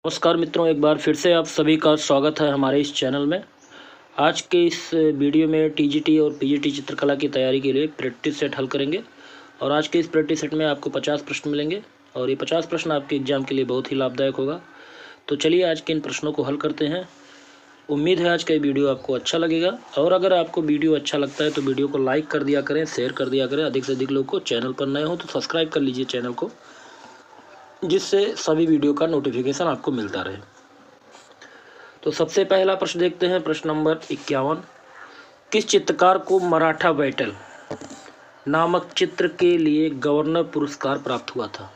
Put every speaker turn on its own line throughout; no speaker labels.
नमस्कार मित्रों, एक बार फिर से आप सभी का स्वागत है हमारे इस चैनल में। आज के इस वीडियो में टीजीटी और पीजीटी चित्रकला की तैयारी के लिए प्रैक्टिस सेट हल करेंगे। और आज के इस प्रैक्टिस सेट में आपको 50 प्रश्न मिलेंगे और ये 50 प्रश्न आपके एग्जाम के लिए बहुत ही लाभदायक होगा। तो चलिए आज के इन प्रश्नों को हल करते हैं। उम्मीद है आज का ये वीडियो आपको अच्छा लगेगा, और अगर आपको वीडियो अच्छा लगता है तो वीडियो को लाइक कर दिया करें, शेयर कर दिया करें अधिक से अधिक लोग को। चैनल पर नए हो तो सब्सक्राइब कर लीजिए चैनल को, जिससे सभी वीडियो का नोटिफिकेशन आपको मिलता रहे। तो सबसे पहला प्रश्न देखते हैं, प्रश्न नंबर 51। किस चित्रकार को मराठा बैटल नामक चित्र के लिए गवर्नर पुरस्कार प्राप्त हुआ था?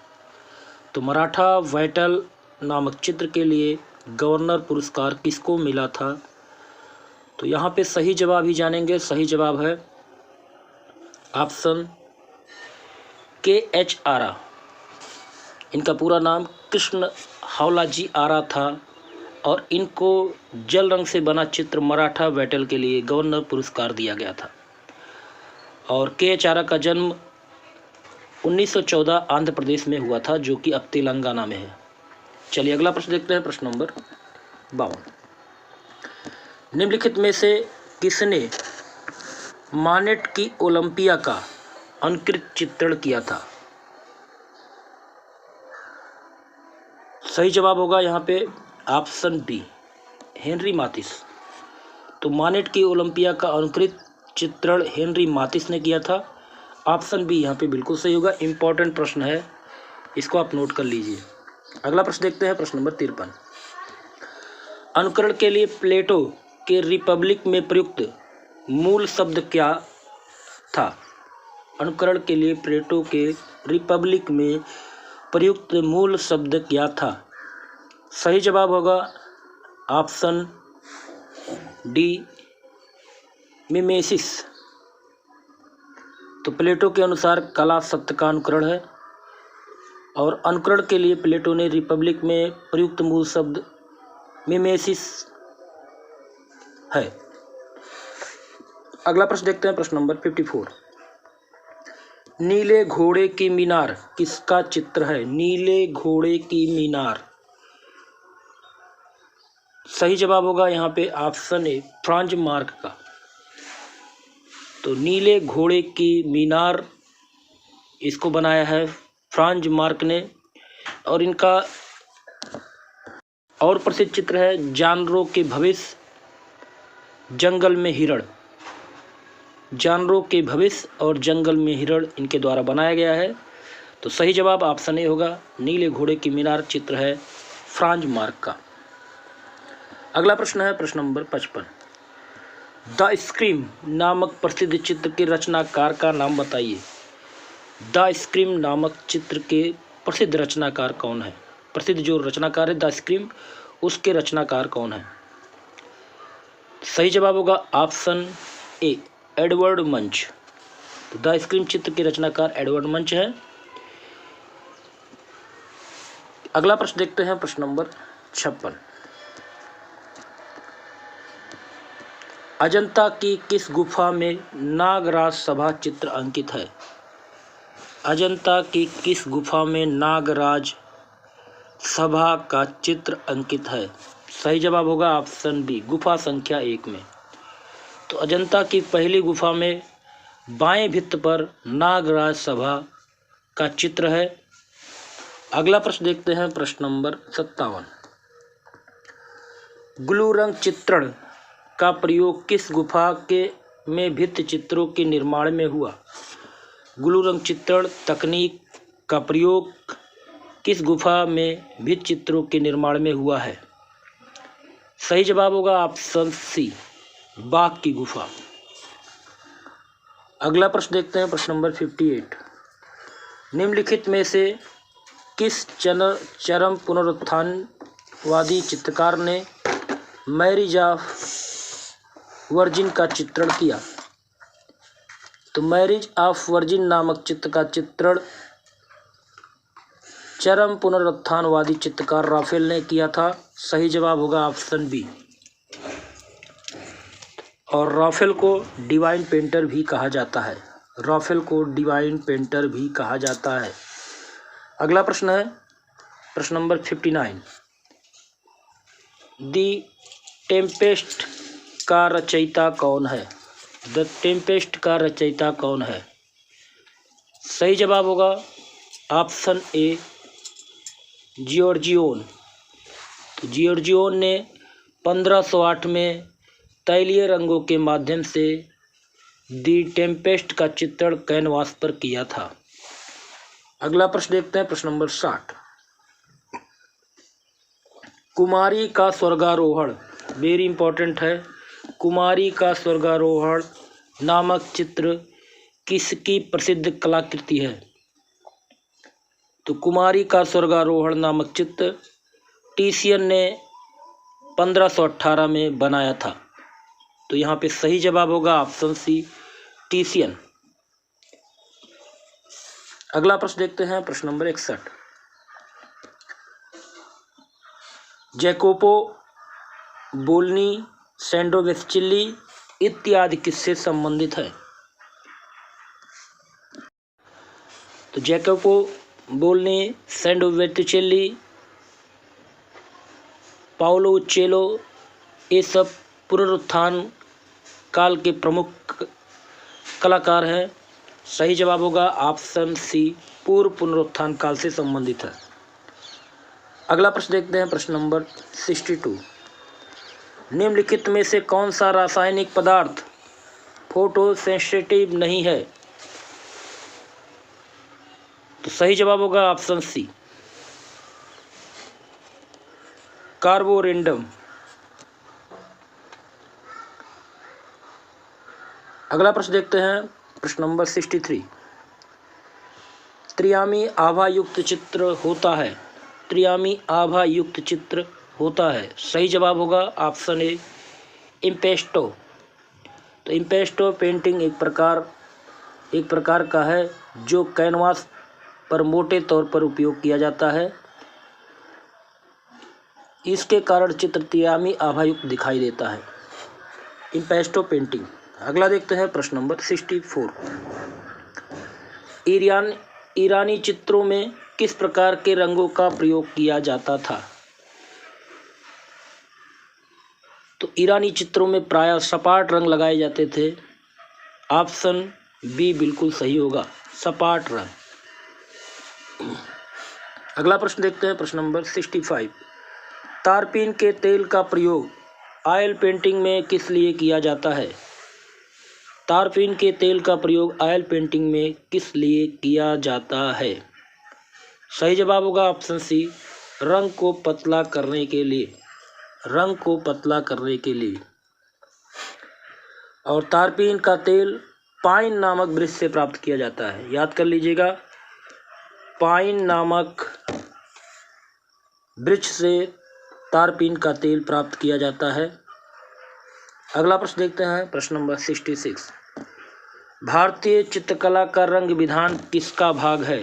तो मराठा बैटल नामक चित्र के लिए गवर्नर पुरस्कार किसको मिला था? तो यहाँ पे सही जवाब ही जानेंगे। सही जवाब है ऑप्शन KH आरा। इनका पूरा नाम कृष्ण हावलाजी आरा था और इनको जल रंग से बना चित्र मराठा बैटल के लिए गवर्नर पुरस्कार दिया गया था। और KH आरा का जन्म 1914 आंध्र प्रदेश में हुआ था, जो कि अब तेलंगाना में है। चलिए अगला प्रश्न देखते हैं, प्रश्न नंबर 52। निम्नलिखित में से किसने मानेट की ओलंपिया का अनुकृत चित्रण किया था? सही जवाब होगा यहाँ पे ऑप्शन बी, हेनरी माथिस। तो मानेट की ओलंपिया का अनुकृत चित्रण हेनरी माथिस ने किया था। ऑप्शन बी यहाँ पे बिल्कुल सही होगा। इम्पॉर्टेंट प्रश्न है, इसको आप नोट कर लीजिए। अगला प्रश्न देखते हैं, प्रश्न नंबर 53। अनुकरण के लिए प्लेटो के रिपब्लिक में प्रयुक्त मूल शब्द क्या था? अनुकरण के लिए प्लेटो के रिपब्लिक में प्रयुक्त मूल शब्द क्या था? सही जवाब होगा ऑप्शन डी, मिमेसिस। तो प्लेटो के अनुसार कला सत्य का अनुकरण है, और अनुकरण के लिए प्लेटो ने रिपब्लिक में प्रयुक्त मूल शब्द मिमेसिस है। अगला प्रश्न देखते हैं, प्रश्न नंबर 54। नीले घोड़े की मीनार किसका चित्र है? नीले घोड़े की मीनार। सही जवाब होगा यहाँ पे ऑप्शन ए, फ्रांज मार्क का। तो नीले घोड़े की मीनार इसको बनाया है फ्रांज मार्क ने। और इनका और प्रसिद्ध चित्र है जानवरों के भविष्य, जंगल में हिरण। जानवरों के भविष्य और जंगल में हिरण इनके द्वारा बनाया गया है। तो सही जवाब ऑप्शन ए होगा, नीले घोड़े की मीनार चित्र है फ्रांज मार्क का। अगला प्रश्न है, प्रश्न नंबर 55। द स्क्रीम नामक प्रसिद्ध चित्र के रचनाकार का नाम बताइए। द स्क्रीम नामक चित्र के प्रसिद्ध रचनाकार कौन है? प्रसिद्ध जो रचनाकार है द स्क्रीम, उसके रचनाकार कौन है? सही जवाब होगा ऑप्शन ए, एडवर्ड मंच। तो द स्क्रीम चित्र के रचनाकार एडवर्ड मंच है। अगला प्रश्न देखते हैं, प्रश्न नंबर 56। अजंता की किस गुफा में नागराज सभा चित्र अंकित है? अजंता की किस गुफा में नागराज सभा का चित्र अंकित है? सही जवाब होगा ऑप्शन बी, गुफा संख्या 1 में। तो अजंता की पहली गुफा में बाएं भित्त पर नागराज सभा का चित्र है। अगला प्रश्न देखते हैं, प्रश्न नंबर 57। ग्लू रंग चित्रण का प्रयोग किस गुफा के में भित्ति चित्रों के निर्माण में हुआ? ग्लू रंग चित्रण तकनीक का प्रयोग किस गुफा में भित्ति चित्रों के निर्माण में हुआ है? सही जवाब होगा ऑप्शन सी, बाघ की गुफा। अगला प्रश्न देखते हैं, प्रश्न नंबर 58। निम्नलिखित में से किस चरम पुनरुत्थानवादी चित्रकार ने मैरिज ऑफ वर्जिन का चित्रण किया? तो मैरिज ऑफ वर्जिन नामक चित्र का चित्रण चरम पुनरुत्थानवादी चित्रकार राफेल ने किया था। सही जवाब होगा ऑप्शन बी। और राफेल को डिवाइन पेंटर भी कहा जाता है। राफेल को डिवाइन पेंटर भी कहा जाता है। अगला प्रश्न है, प्रश्न नंबर 59। द टेम्पेस्ट का रचयिता कौन है? द टेम्पेस्ट का रचयिता कौन है? सही जवाब होगा ऑप्शन ए जियोर्जिओन। तो जियोर्जिओन ने 1508 में तैलीय रंगों के माध्यम से दी टेम्पेस्ट का चित्रण कैनवास पर किया था। अगला प्रश्न देखते हैं, प्रश्न नंबर 60। कुमारी का स्वर्गारोहण, वेरी इंपॉर्टेंट है। कुमारी का स्वर्गारोहण नामक चित्र किसकी प्रसिद्ध कलाकृति है? तो कुमारी का स्वर्गारोहण नामक चित्र टीसियन ने 1518 में बनाया था। तो यहाँ पे सही जवाब होगा ऑप्शन सी टीसियन। अगला प्रश्न देखते हैं, प्रश्न नंबर 61। जैकोपो बोलनी, सैंडोवेस्चिल्ली इत्यादि किससे संबंधित है? तो जैकोपो बोलनी, सैंडोवेस्चिल्ली, पाओलो उच्चेलो ये सब पुनरुत्थान काल के प्रमुख कलाकार हैं। सही जवाब होगा ऑप्शन सी पूर्व पुनरुत्थान काल से संबंधित है। अगला प्रश्न देखते हैं, प्रश्न नंबर 62। निम्नलिखित में से कौन सा रासायनिक पदार्थ फोटोसेंसिटिव नहीं है? तो सही जवाब होगा ऑप्शन सी कार्बोरेंडम। अगला प्रश्न देखते हैं, प्रश्न नंबर 63। त्रियामी आभा युक्त चित्र होता है, त्रियामी आभा युक्त चित्र होता है। सही जवाब होगा ऑप्शन ए इम्पेस्टो। तो इम्पेस्टो पेंटिंग एक प्रकार का है जो कैनवास पर मोटे तौर पर उपयोग किया जाता है। इसके कारण चित्र त्रियामी आभायुक्त दिखाई देता है, इम्पेस्टो पेंटिंग। अगला देखते हैं, प्रश्न नंबर 64। ईरानी चित्रों में किस प्रकार के रंगों का प्रयोग किया जाता था? तो ईरानी चित्रों में प्रायः सपाट रंग लगाए जाते थे। ऑप्शन बी बिल्कुल सही होगा, सपाट रंग। अगला प्रश्न देखते हैं, प्रश्न नंबर 65। तारपीन के तेल का प्रयोग ऑयल पेंटिंग में किस लिए किया जाता है? तारपीन के तेल का प्रयोग ऑयल पेंटिंग में किस लिए किया जाता है? सही जवाब होगा ऑप्शन सी रंग को पतला करने के लिए, रंग को पतला करने के लिए। और तारपीन का तेल पाइन नामक वृक्ष से प्राप्त किया जाता है, याद कर लीजिएगा, पाइन नामक वृक्ष से तारपीन का तेल प्राप्त किया जाता है। अगला प्रश्न देखते हैं, प्रश्न नंबर 66। भारतीय चित्रकला का रंग विधान किसका भाग है?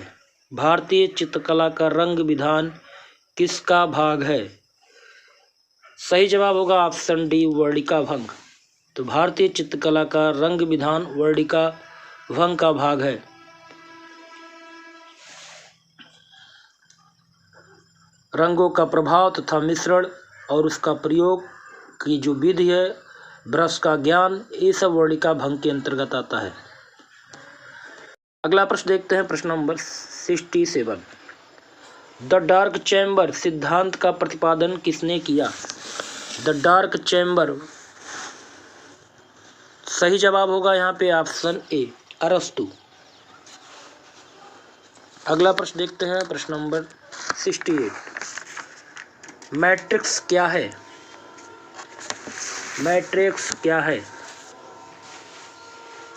भारतीय चित्रकला का रंग विधान किसका भाग है? सही जवाब होगा ऑप्शन डी वर्णिका भंग। तो भारतीय चित्रकला का रंग विधान वर्णिका भंग का भाग है। रंगों का प्रभाव तथा मिश्रण और उसका प्रयोग की जो विधि है, ब्रश का ज्ञान, ये सब वर्णिका भंग के अंतर्गत आता है। अगला प्रश्न देखते हैं, प्रश्न नंबर 67। द डार्क चैम्बर सिद्धांत का प्रतिपादन किसने किया? द डार्क चैम्बर, सही जवाब होगा यहाँ पे ऑप्शन ए अरस्तु। अगला प्रश्न देखते हैं, प्रश्न नंबर 68। मैट्रिक्स क्या है? मैट्रिक्स क्या है?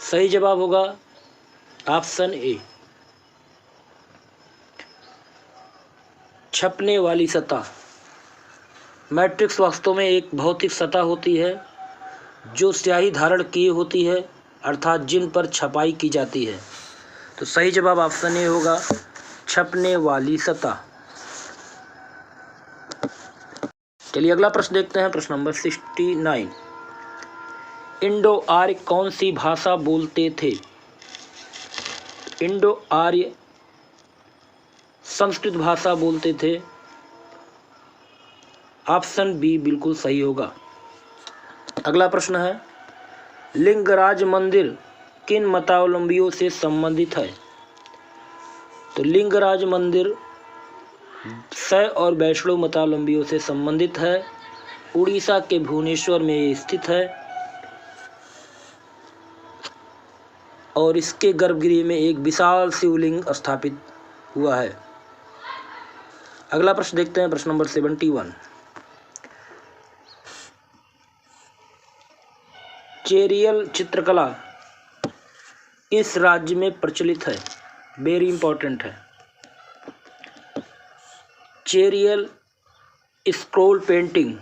सही जवाब होगा ऑप्शन ए छपने वाली सतह। मैट्रिक्स वास्तव में एक भौतिक सतह होती है जो स्याही धारण किए होती है, अर्थात जिन पर छपाई की जाती है। तो सही जवाब ऑप्शन ए होगा छपने वाली सतह। चलिए अगला प्रश्न देखते हैं, प्रश्न नंबर 69। इंडो आर्य कौन सी भाषा बोलते थे? इंडो आर्य संस्कृत भाषा बोलते थे। ऑप्शन बी बिल्कुल सही होगा। अगला प्रश्न है, लिंगराज मंदिर किन मतावलंबियों से संबंधित है? तो लिंगराज मंदिर शैव और वैष्णव मतावलंबियों से संबंधित है। उड़ीसा के भुवनेश्वर में ये स्थित है और इसके गर्भगृह में एक विशाल शिवलिंग स्थापित हुआ है। अगला प्रश्न देखते हैं, प्रश्न नंबर 71। चेरियल चित्रकला किस राज्य में प्रचलित है? वेरी इंपॉर्टेंट है। चेरियल स्क्रोल पेंटिंग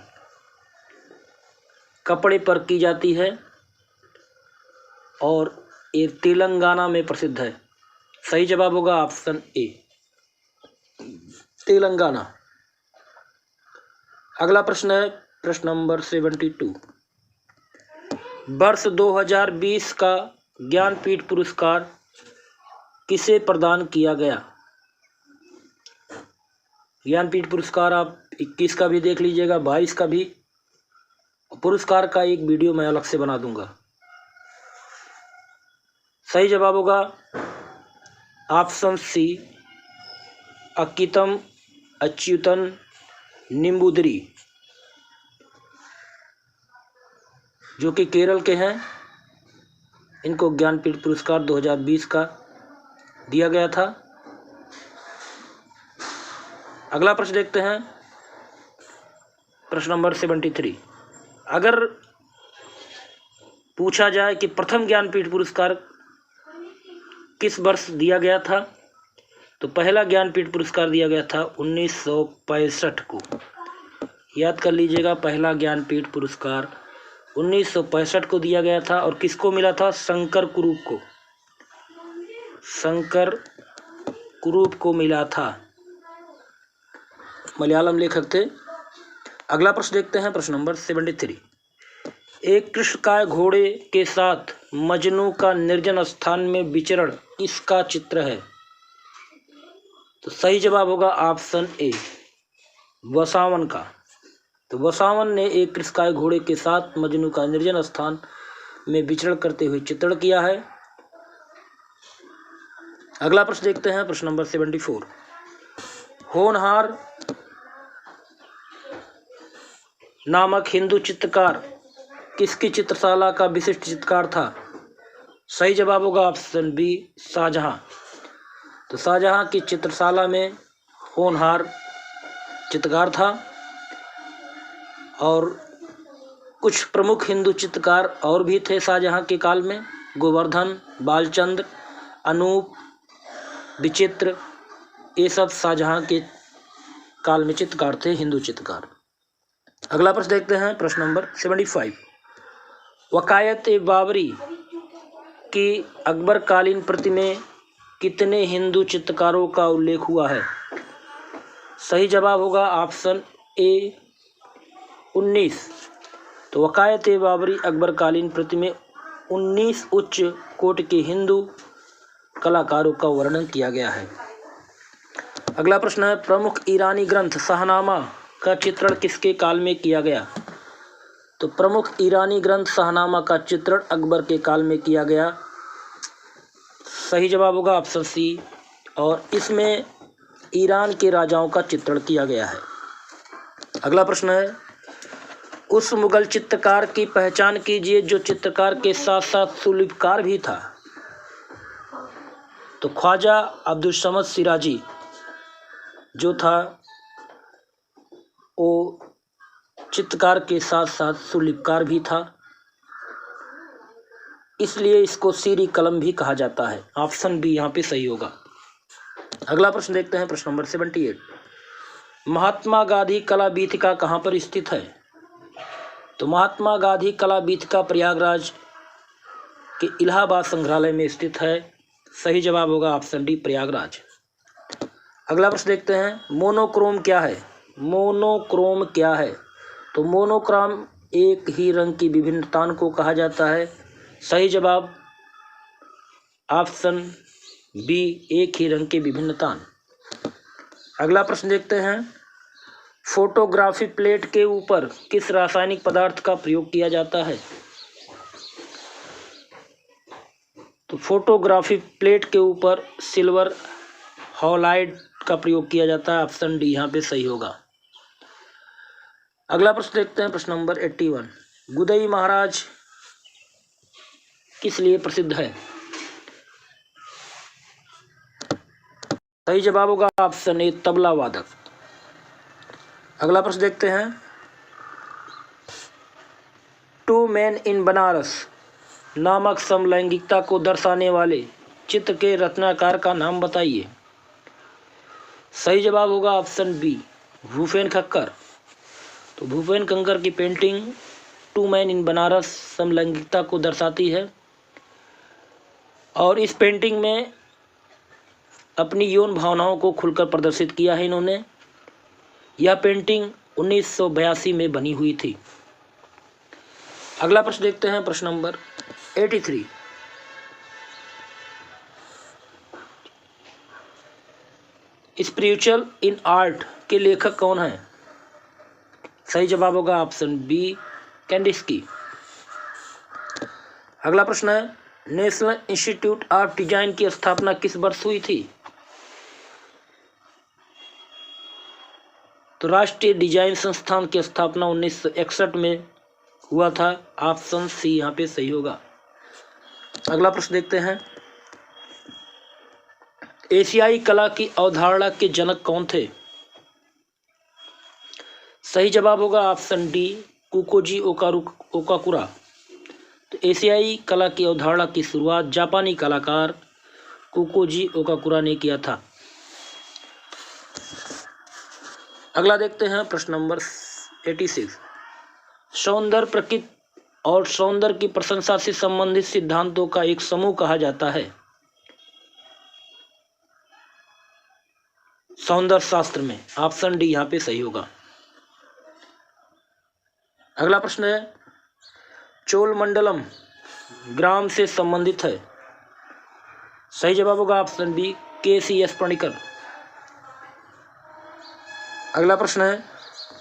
कपड़े पर की जाती है और ये तेलंगाना में प्रसिद्ध है। सही जवाब होगा ऑप्शन ए, तेलंगाना। अगला प्रश्न है, प्रश्न नंबर 72। वर्ष 2020 का ज्ञानपीठ पुरस्कार किसे प्रदान किया गया? ज्ञानपीठ पुरस्कार आप 21 का भी देख लीजिएगा, 22 का भी। पुरस्कार का एक वीडियो मैं अलग से बना दूंगा। सही जवाब होगा ऑप्शन सी, अक्कीतम अच्युतन निम्बूदरी, जो कि केरल के हैं। इनको ज्ञानपीठ पुरस्कार 2020 का दिया गया था। अगला प्रश्न देखते हैं, प्रश्न नंबर 73। अगर पूछा जाए कि प्रथम ज्ञानपीठ पुरस्कार किस वर्ष दिया गया था, तो पहला ज्ञानपीठ पुरस्कार दिया गया था 1965 को। याद कर लीजिएगा, पहला ज्ञानपीठ पुरस्कार 1965 को दिया गया था और किसको मिला था? शंकर कुरूप को। शंकर कुरूप को मिला था, मलयालम लेखक थे। अगला प्रश्न देखते हैं, प्रश्न नंबर 73। एक कृष्णकाय घोड़े के साथ मजनू का निर्जन स्थान में विचरण किसका चित्र है? तो सही जवाब होगा ऑप्शन ए, वसावन का। तो वसावन ने एक कृष्णकाय घोड़े के साथ मजनू का निर्जन स्थान में विचरण करते हुए चित्रण किया है। अगला प्रश्न देखते हैं, प्रश्न नंबर 74। होनहार नामक हिंदू चित्रकार किसकी चित्रशाला का विशिष्ट चित्रकार था? सही जवाब होगा ऑप्शन बी, शाहजहां। तो शाहजहां की चित्रशाला में होनहार चित्रकार था और कुछ प्रमुख हिंदू चित्रकार और भी थे शाहजहां के काल में। गोवर्धन, बालचंद्र, अनूप, विचित्र, ये सब शाहजहां के काल में चित्रकार थे, हिंदू चित्रकार। अगला प्रश्न देखते हैं, प्रश्न नंबर 75। वकायत-ए-बाबरी की अकबरकालीन प्रति में कितने हिंदू चित्रकारों का उल्लेख हुआ है? सही जवाब होगा ऑप्शन ए, 19। तो वकायत-ए-बाबरी अकबरकालीन प्रति में 19 उच्च कोटि के हिंदू कलाकारों का वर्णन किया गया है। अगला प्रश्न है, प्रमुख ईरानी ग्रंथ शाहनामा का चित्रण किसके काल में किया गया? तो प्रमुख ईरानी ग्रंथ शाहनामा का चित्रण अकबर के काल में किया गया। सही जवाब होगा ऑप्शन सी, और इसमें ईरान के राजाओं का चित्रण किया गया है। अगला प्रश्न है, उस मुगल चित्रकार की पहचान कीजिए जो चित्रकार के साथ साथ सुलिपकार भी था। तो ख्वाजा अब्दुल समद सिराजी जो था वो चित्रकार के साथ साथ सुलिपकार भी था, इसलिए इसको सीरी कलम भी कहा जाता है। ऑप्शन बी यहाँ पे सही होगा। अगला प्रश्न देखते हैं, प्रश्न नंबर 78। महात्मा गांधी कला वीथिका कहाँ पर स्थित है? तो महात्मा गांधी कला वीथिका प्रयागराज के इलाहाबाद संग्रहालय में स्थित है। सही जवाब होगा ऑप्शन डी, प्रयागराज। अगला प्रश्न देखते हैं, मोनोक्रोम क्या है? मोनोक्रोम क्या है? तो मोनोक्रोम एक ही रंग की विभिन्नता को कहा जाता है। सही जवाब ऑप्शन बी, एक ही रंग की विभिन्नता। अगला प्रश्न देखते हैं, फोटोग्राफी प्लेट के ऊपर किस रासायनिक पदार्थ का प्रयोग किया जाता है? तो फोटोग्राफी प्लेट के ऊपर सिल्वर हॉलाइड का प्रयोग किया जाता है। ऑप्शन डी यहाँ पे सही होगा। अगला प्रश्न देखते हैं, प्रश्न नंबर 81। गुदई महाराज किस लिए प्रसिद्ध है? सही जवाब होगा ऑप्शन ए, तबला वादक। अगला प्रश्न देखते हैं, टू मैन इन बनारस नामक समलैंगिकता को दर्शाने वाले चित्र के रचनाकार का नाम बताइए। सही जवाब होगा ऑप्शन बी, भूपेन खक्कर। तो भूपेन खक्कर की painting two man in Banaras समलैंगिकता को दर्शाती है और इस पेंटिंग में अपनी यौन भावनाओं को खुलकर प्रदर्शित किया है इन्होंने। यह पेंटिंग 1982 में बनी हुई थी। अगला प्रश्न देखते हैं, प्रश्न नंबर 83। स्पिरिचुअल इन आर्ट के लेखक कौन हैं? सही जवाब होगा ऑप्शन बी, कैंडिस्की। अगला प्रश्न है, नेशनल इंस्टीट्यूट ऑफ डिजाइन की स्थापना किस वर्ष हुई थी? तो राष्ट्रीय डिजाइन संस्थान की स्थापना 1961 में हुआ था। ऑप्शन सी यहाँ पे सही होगा। अगला प्रश्न देखते हैं, एशियाई कला की अवधारणा के जनक कौन थे? सही जवाब होगा ऑप्शन डी, कुकोजी ओकाकुरा। तो एशियाई कला की अवधारणा की शुरुआत जापानी कलाकार कुकोजी ओकाकुरा ने किया था। अगला देखते हैं, प्रश्न नंबर 86। सौंदर्य प्रकृति और सौंदर्य की प्रशंसा से संबंधित सिद्धांतों का एक समूह कहा जाता है। सौंदर्य शास्त्र में ऑप्शन डी यहाँ पे सही होगा। अगला प्रश्न है, चोलमंडलम ग्राम से संबंधित है। सही जवाब होगा ऑप्शन बी, KCS पणिकर। अगला प्रश्न है,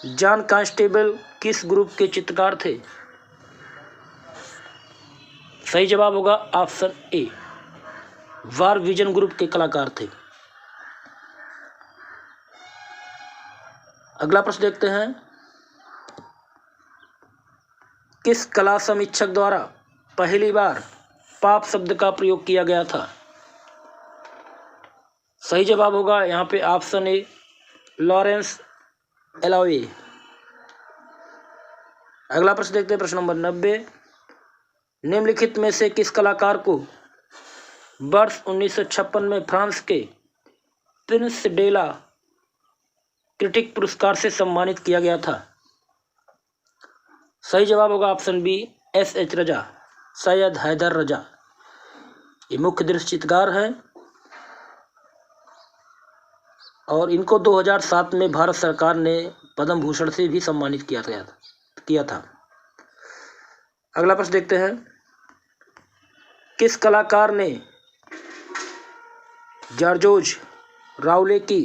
जॉन कांस्टेबल किस ग्रुप के चित्रकार थे? सही जवाब होगा option A, war vision group के कलाकार थे। अगला प्रश्न देखते हैं, किस कला समीक्षक द्वारा पहली बार पाप शब्द का प्रयोग किया गया था? सही जवाब होगा यहाँ पे ऑप्शन ए, लॉरेंस एलावे। अगला प्रश्न देखते हैं, प्रश्न नंबर 90। निम्नलिखित में से किस कलाकार को वर्ष 1956 में फ्रांस के प्रिंस डेला क्रिटिक पुरस्कार से सम्मानित किया गया था? सही जवाब होगा ऑप्शन बी, SH रजा, सैयद हैदर रजा। ये मुख्य दृश्य चित्रकार हैं और इनको 2007 में भारत सरकार ने पद्म भूषण से भी सम्मानित किया था। अगला प्रश्न देखते हैं, किस कलाकार ने जॉर्ज राउले की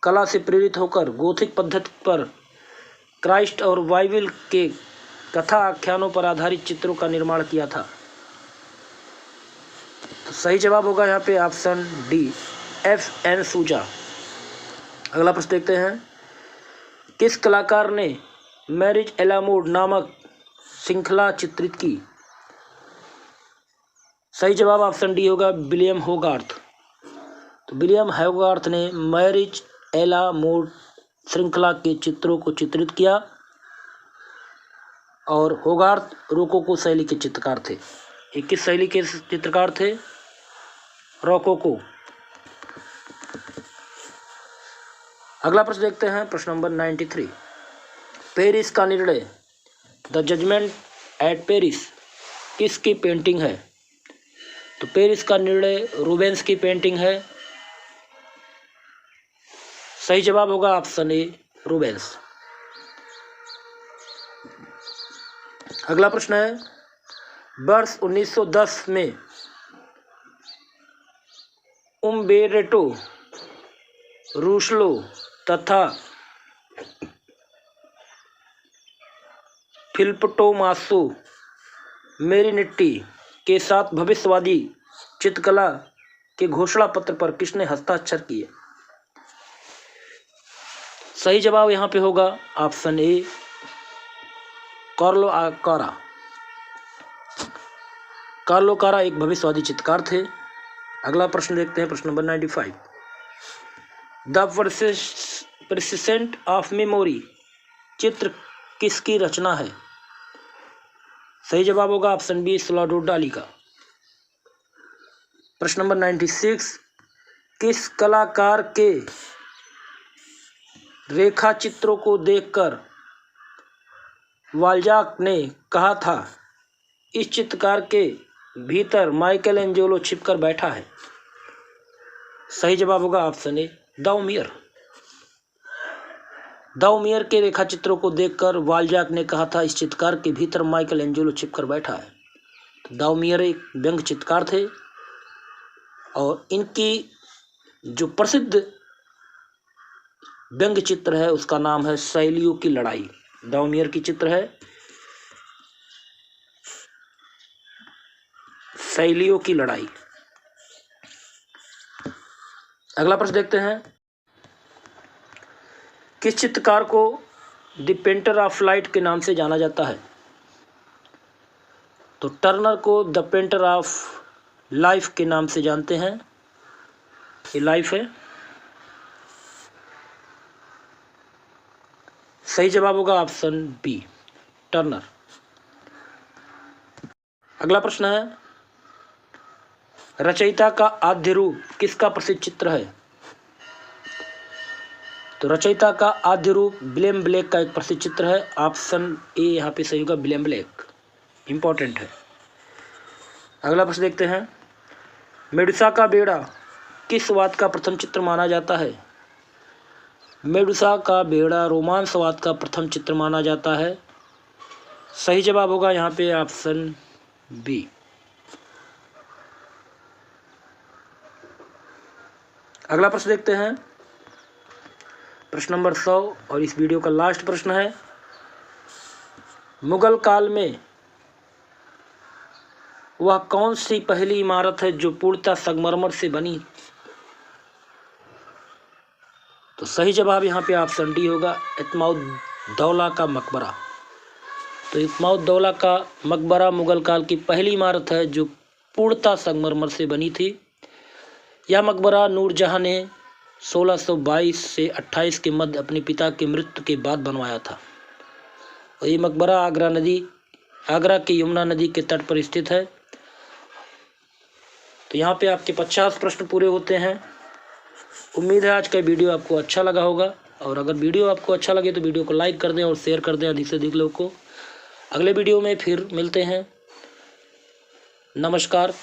कला से प्रेरित होकर गोथिक पद्धति पर क्राइस्ट और बाइबिल के कथा आख्यानों पर आधारित चित्रों का निर्माण किया था? तो सही जवाब होगा यहाँ पे ऑप्शन डी, FN सूजा। अगला प्रश्न देखते हैं, किस कलाकार ने मैरिज एलामोड नामक श्रृंखला चित्रित की? सही जवाब ऑप्शन डी होगा, विलियम होगार्थ। तो विलियम होगार्थ ने मैरिज एलामोड श्रृंखला के चित्रों को चित्रित किया और होगार्थ रोकोको शैली के चित्रकार थे। ये किस शैली के चित्रकार थे? रोकोको। अगला प्रश्न देखते हैं, प्रश्न नंबर 93। पेरिस का निर्णय, द जजमेंट एट पेरिस किसकी पेंटिंग है? तो पेरिस का निर्णय रूबेंस की पेंटिंग है। सही जवाब होगा ऑप्शन ए, रूबेंस। अगला प्रश्न है, वर्ष 1910 में उम्बेर्टो रूसलो तथा फिलिप्टो मेरिनेट्टी के साथ भविष्यवादी चित्रकला के घोषणा पत्र पर किसने हस्ताक्षर किए? सही जवाब यहाँ पे होगा ऑप्शन ए, कार्लो कारा। कार्लो कारा एक भविष्यवादी चित्रकार थे। अगला प्रश्न देखते हैं, प्रश्न number 95। The persistence of memory चित्र किसकी रचना है? सही जवाब होगा ऑप्शन बी, सल्वाडोर डाली का। प्रश्न नंबर 96। किस कलाकार के रेखा चित्रों को देखकर वाल्जाक ने कहा था, इस चित्रकार के भीतर माइकल एंजेलो छिपकर बैठा है? सही जवाब होगा ऑप्शन ए, दाउमियर। दाउमियर के रेखा चित्रों को देखकर वाल्जाक ने कहा था, इस चित्रकार के भीतर माइकल एंजेलो छिपकर बैठा है। तो दाउमियर एक व्यंग चित्रकार थे और इनकी जो प्रसिद्ध व्यंग चित्र है उसका नाम है शैलियों की लड़ाई। दाउमियर की चित्र है शैलियों की लड़ाई। अगला प्रश्न देखते हैं, किस चित्रकार को द पेंटर ऑफ लाइट के नाम से जाना जाता है? तो टर्नर को द पेंटर ऑफ लाइफ के नाम से जानते हैं। ये लाइफ है। सही जवाब होगा ऑप्शन बी, टर्नर। अगला प्रश्न है, रचयिता का आद्य रूप किसका प्रसिद्ध चित्र है? तो रचयिता का आद्य रूप विलियम ब्लेक का एक प्रसिद्ध चित्र है। ऑप्शन ए यहाँ पे सही होगा, विलियम ब्लेक, इंपॉर्टेंट है। अगला प्रश्न देखते हैं, मेडुसा का बेड़ा किस वाद का प्रथम चित्र माना जाता है? मेडुसा का बेड़ा रोमांसवाद का प्रथम चित्र माना जाता है। सही जवाब होगा यहाँ पे ऑप्शन बी। अगला प्रश्न देखते हैं, प्रश्न नंबर 100 और इस वीडियो का लास्ट प्रश्न है, मुगल काल में वह कौन सी पहली इमारत है जो पूर्णतः संगमरमर से बनी? तो सही जवाब यहाँ पे ऑप्शन डी होगा, इत्माउद्दौला का मकबरा। तो इत्माउद्दौला का मकबरा मुगल काल की पहली इमारत है जो पूर्णतः संगमरमर से बनी थी। यह मकबरा नूरजहां ने 1622 से 28 के मध्य अपने पिता की मृत्यु के बाद बनवाया था। और ये मकबरा आगरा के यमुना नदी के तट पर स्थित है। तो यहाँ पे आपके 50 प्रश्न पूरे होते हैं। उम्मीद है आज का वीडियो आपको अच्छा लगा होगा, और अगर वीडियो आपको अच्छा लगे तो वीडियो को लाइक कर दें और शेयर कर दें अधिक से अधिक लोगों को। अगले वीडियो में फिर मिलते हैं। नमस्कार।